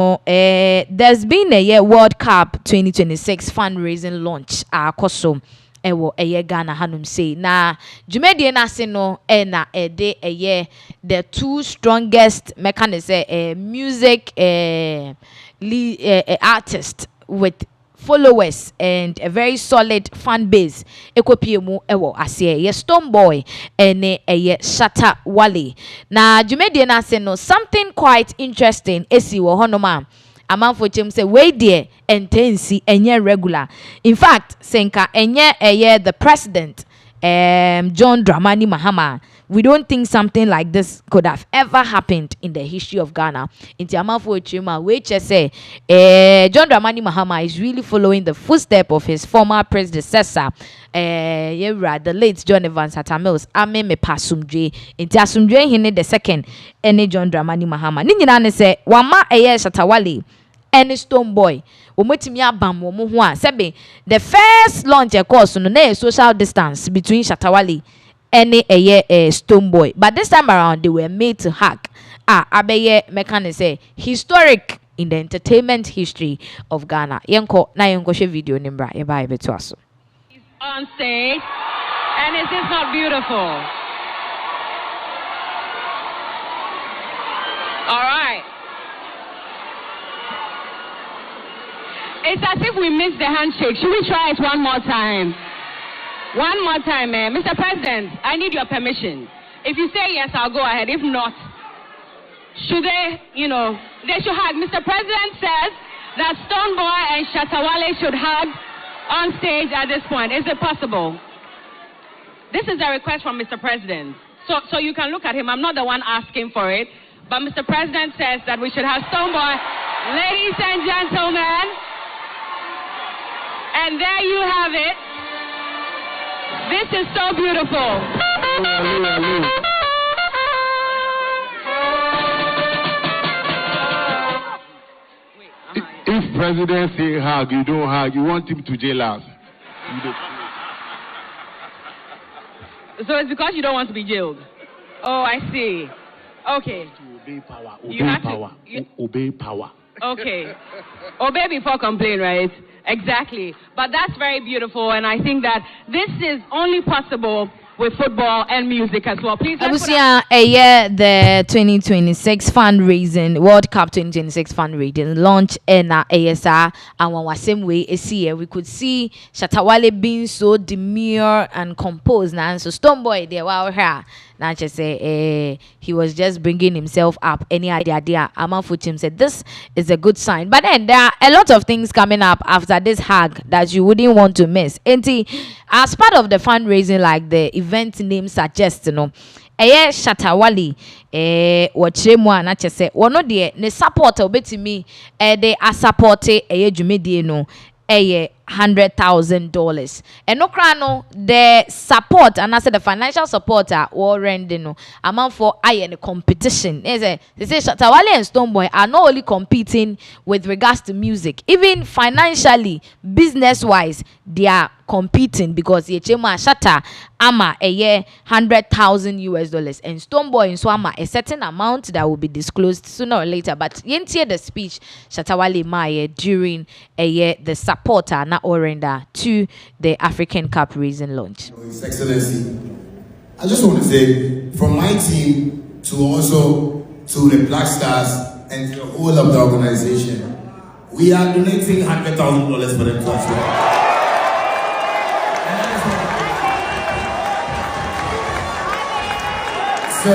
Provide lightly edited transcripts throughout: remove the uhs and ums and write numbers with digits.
There's been a year World Cup 2026 fundraising launch koso ewo eye Ghana hanum say na dwumedie na se no na ede eye the two strongest mechanism music artist with followers and a very solid fan base ekopiemu ewo ase ye Stonebwoy ene eye Shatta Wale na dwumedie na se no something quite interesting esi wo honoma amanfo chem say we there intensi enye regular. In fact senka enye eye the president John Dramani Mahama, we don't think something like this could have ever happened in the history of Ghana. Inti amanfo chema we say John Dramani Mahama is really following the footsteps of his former predecessor the late John Evans Atamils ame me pasumdwe inti asumdwe hine the second ene John Dramani Mahama ni nyina ne say wama eye Shatta Wale and Stonebwoy omotimi abam wo mo ho a sebe the first launch course no na social distance between Shatta Wale and Stonebwoy, but this time around they were made to hug abeye mekane say historic in the entertainment history of Ghana. Yenko na yenko she video nimbra ye ba beto aso on stage, and is this not beautiful? All right. It's as if we missed the handshake. Should we try it one more time? One more time, Mr. President, I need your permission. If you say yes, I'll go ahead. If not, should they, they should hug. Mr. President says that Stonebwoy and Shatta Wale should hug on stage at this point. Is it possible? This is a request from Mr. President. So you can look at him. I'm not the one asking for it. But Mr. President says that we should have Stonebwoy. Ladies and gentlemen, and there you have it. This is so beautiful. If President say hug, you don't hug, you want him to jail us. So it's because you don't want to be jailed. Oh, I see. Okay. Obey power. Obey power. Obey power. Okay. Obey before complain, right? Exactly. But that's very beautiful, and I think that this is only possible with football and music as well. Please let's the 2026 fundraising World Cup 2026 fundraising launch in ASR and one same way here we could see Shatta Wale being so demure and composed now. So Stonebwoy there wow here. Now just say he was just bringing himself up. Any idea? Amanfuchim said this is a good sign. But then there are a lot of things coming up after this hug that you wouldn't want to miss. And as part of the fundraising, like the event name suggests, Shatta Wale wachemwa na chese wono de ne support obetimi they are supporting dwumedie no $100,000 and no crano the support and I said the financial supporter or rending amount for the competition. They say Shatta Wale and Stonebwoy are not only competing with regards to music, even financially, business wise, they are competing because Shatta ama $100,000 and Stonebwoy in Swama a certain amount that will be disclosed sooner or later. But yentie the speech Shatta Wale ma during the supporter na orenda to the African Cup raising launch. His Excellency, I just want to say from my team to also to the Black Stars and the whole of the organization, we are donating $100,000 for them to as well. So,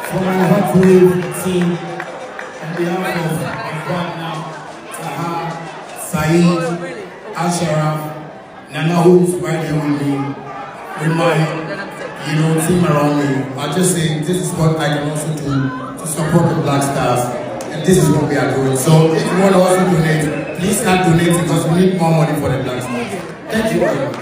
for my Hot Wave team, on behalf of my partner, Taha, Saeed, Asharaf, Nana, who's right here with me, with my, team around me, I just say this is what I can also do to support the Black Stars, and this is what we are doing. So, if you want to also donate, please start donating because we need more money for the Black Stars. Thank you very much.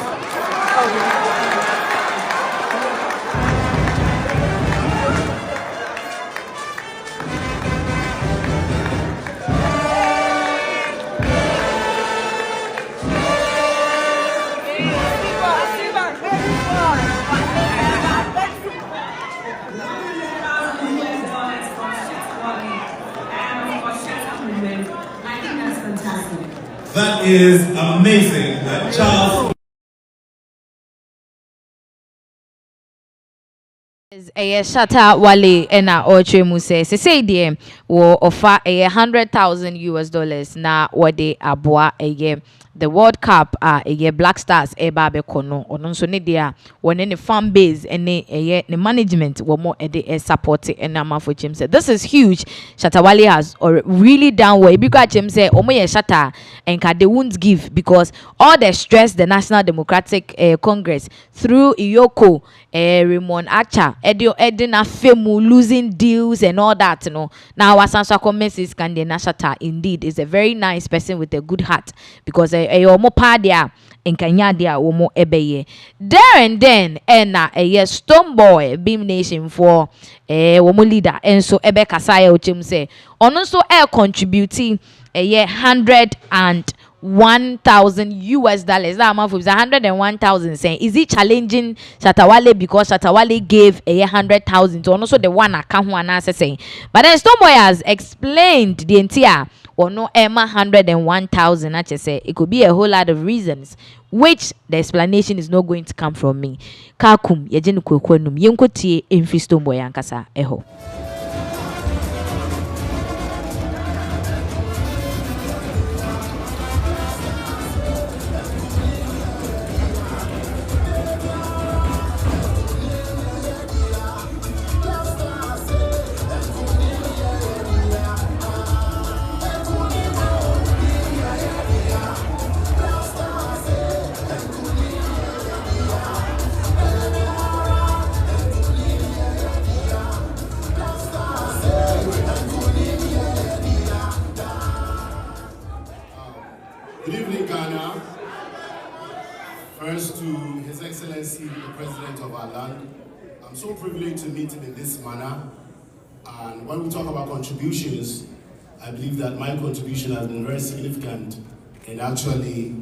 That is amazing. Charles. Shatta Wale ena oche mu say dear wo offer $100,000 na wade aboa the World Cup Black Stars babe kono ono nso ne dia wone ne fan base ene ne management wo mo support ena mafo chim say this is huge. Shatta Wale has really done well because chim say omo ye Shatta enka they won't give because all the stress the National Democratic Congress through Iyoko Remand Edina Femu losing deals and all that, you know. Now Wasansa comments is Kande Shatta indeed is a very nice person with a good heart because omo padia in Kanyadia omo ebeye. There and then Stonebwoy Beam Nation for womo leader and so ebe kasaya uchim say on also contributing $101,000. That amount is 101,000. Saying, is it challenging Shatta Wale because Shatta Wale gave 100,000 to also the one account one answer saying. But then Stonebwoy has explained the entire or no Emma 101,000. I just say it could be a whole lot of reasons, which the explanation is not going to come from me. Kakum yejenu kwekwenum yenkotie emfi Stonebwoy ankasa eho. Good evening, Ghana. First to His Excellency, the President of our land. I'm so privileged to meet him in this manner. And when we talk about contributions, I believe that my contribution has been very significant in actually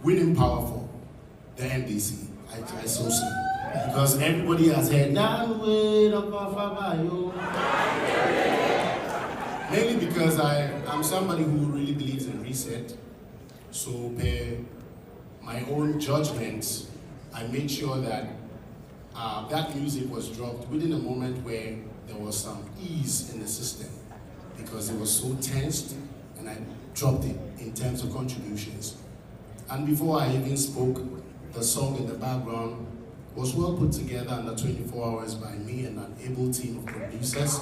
winning power for the NDC. I so see. Because everybody has heard, mainly because I'm somebody who really believes in reset. So by my own judgments, I made sure that that music was dropped within a moment where there was some ease in the system because it was so tensed, and I dropped it in terms of contributions. And before I even spoke, the song in the background was well put together under 24 hours by me and an able team of producers.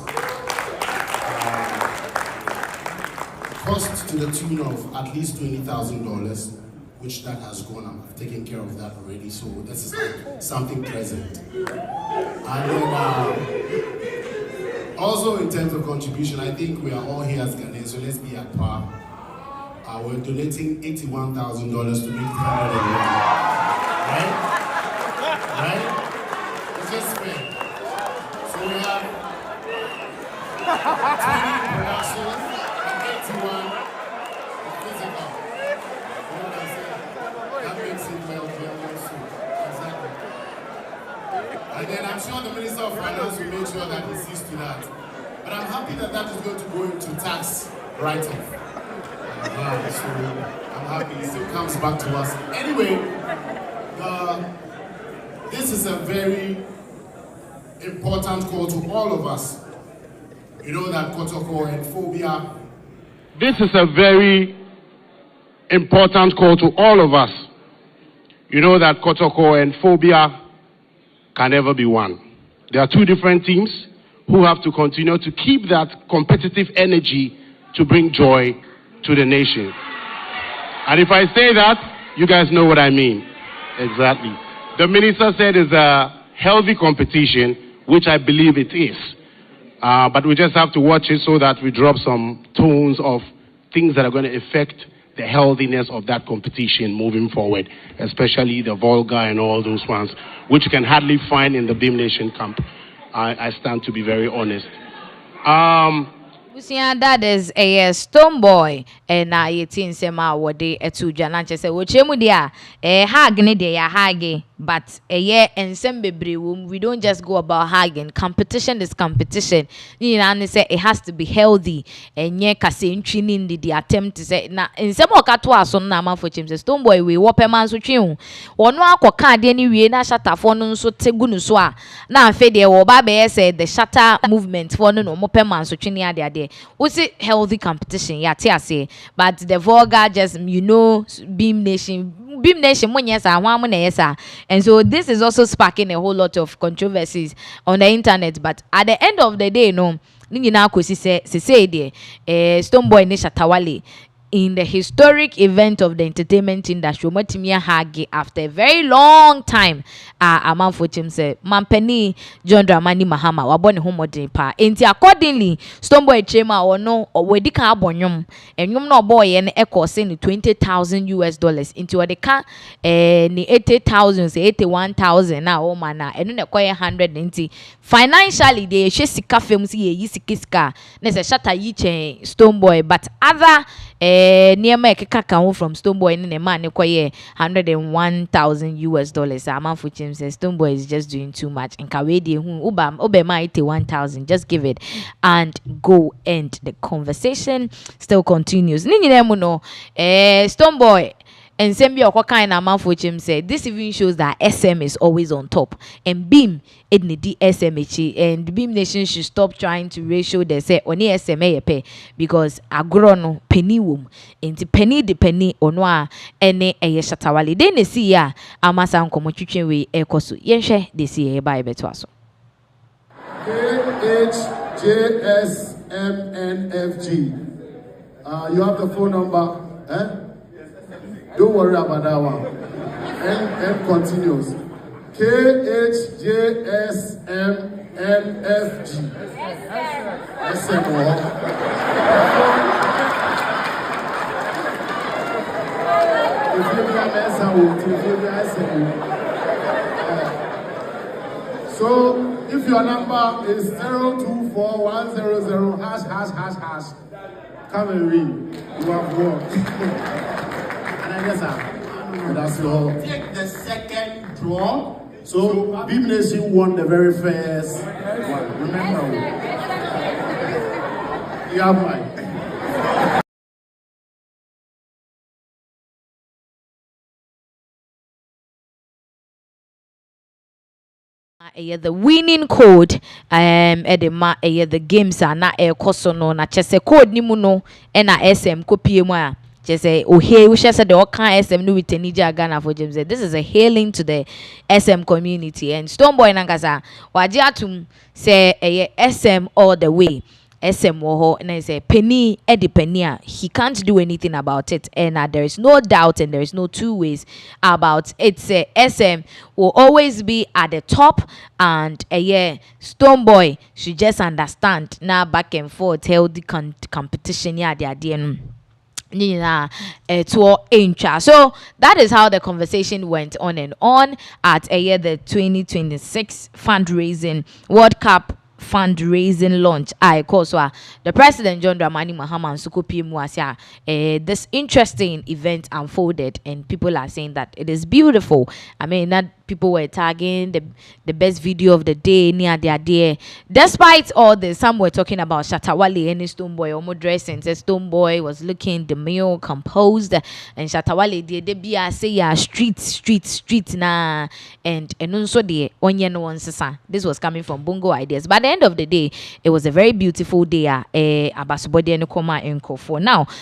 Cost to the tune of at least $20,000, which that has gone. I've taken care of that already, so this is like something present. And then also in terms of contribution, I think we are all here as Ghanaians, so let's be at par. We're donating $81,000 to make it 101. Right? It's just fair. So we have 20 productions and 81 physical. You know what I'm saying? That makes it well soon. Exactly. And then I'm sure the Minister of Finance will make sure that he sees to that. But I'm happy that that is going to go into tax write-off. So I'm happy it still comes back to us. Anyway, this is a very important call to all of us. You know that protocol and phobia. This is a very important call to all of us. You know that protocol and phobia can never be one. There are two different teams who have to continue to keep that competitive energy to bring joy to the nation. And if I say that, you guys know what I mean. Exactly. The minister said it's a healthy competition, which I believe it is. But we just have to watch it so that we drop some tones of things that are going to affect the healthiness of that competition moving forward, especially the vulgar and all those ones, which you can hardly find in the Beam Nation camp. I stand to be very honest. That is a Stonebwoy and I 18 sema wode etu jananche se wochemu dia hag ne dia hage but a year and some baby we don't just go about hugging. Competition is competition. You know, and say it has to be healthy. And yeah, kase training the attempt to say na in some okatwa so na man for James Stonebwoy we wope man so twen ono akoka de ni wie na Shatta for no so tegu no so a na afa de wo ba be say the Shatta movement for no mope man so twen ade we say healthy competition yeah say but the vulgar just Beam Nation yes and so this is also sparking a whole lot of controversies on the internet, but at the end of the day Stonebwoy ne Shatta Wale in the historic event of the entertainment industry Motimia Hagi after a very long time a man for him say Mampeni John Dramani Mahama wabone homodin pa enti accordingly Stonebwoy chema or no or wedi ka abonyum and yum no boy and echo saying $20,000 into the car ni 80,000 say 81,000 na o mana and no kwaya 100 financially they she sika films ye sika na say Shatta yi chen Stonebwoy but other near my kaka from Stonebwoy in a man $101,000 a man for him says Stonebwoy is just doing too much and kawedi obema 81,000 just give it and go end the conversation still continues Stonebwoy and Sembi kind of man for him said this even shows that SM is always on top and Beam it need SMH and Beam Nation should stop trying to ratio they say only SMA pay because agrono penny womb into penny the penny onwa ene Shatta Wale then they see ya amasa nkomo twetwe we ekoso yenhwe they see e ba beto aso KHJSMNFG you have the phone number Don't worry about that one. And continues. KHJSMNFG. SM. So if your number is 024100 ###, come and read. You have won. That's all. Take the second draw. So Beam Nation won the very first one. Remember, you have mine. The winning code the games are not a cosono na chese code ni muno na SM copy mo just say oh here we share the can SM no with Nija Ghana for James. This is a hailing to the SM community and Stonebwoy nangasa waje atum say SM all the way. SM woho and I say penny Eddie Penia he can't do anything about it and there is no doubt and there is no two ways about it. Say SM will always be at the top and Stonebwoy should just understand now back and forth healthy competition they are doing. So that is how the conversation went on and on at the 2026 fundraising World Cup fundraising launch. The President John Dramani Mahama and Sukopi Muasia this interesting event unfolded and people are saying that it is beautiful. I mean that people were tagging the best video of the day near their day. Despite all this, some were talking about Shatta Wale and Stonebwoy almost dressing. Says Stonebwoy was looking demure, composed, and Shatta Wale they be say street na and also the onion one sasa. This was coming from Bongo Ideas. But at the end of the day, it was a very beautiful day. Abasubodi and Koma Enko for now.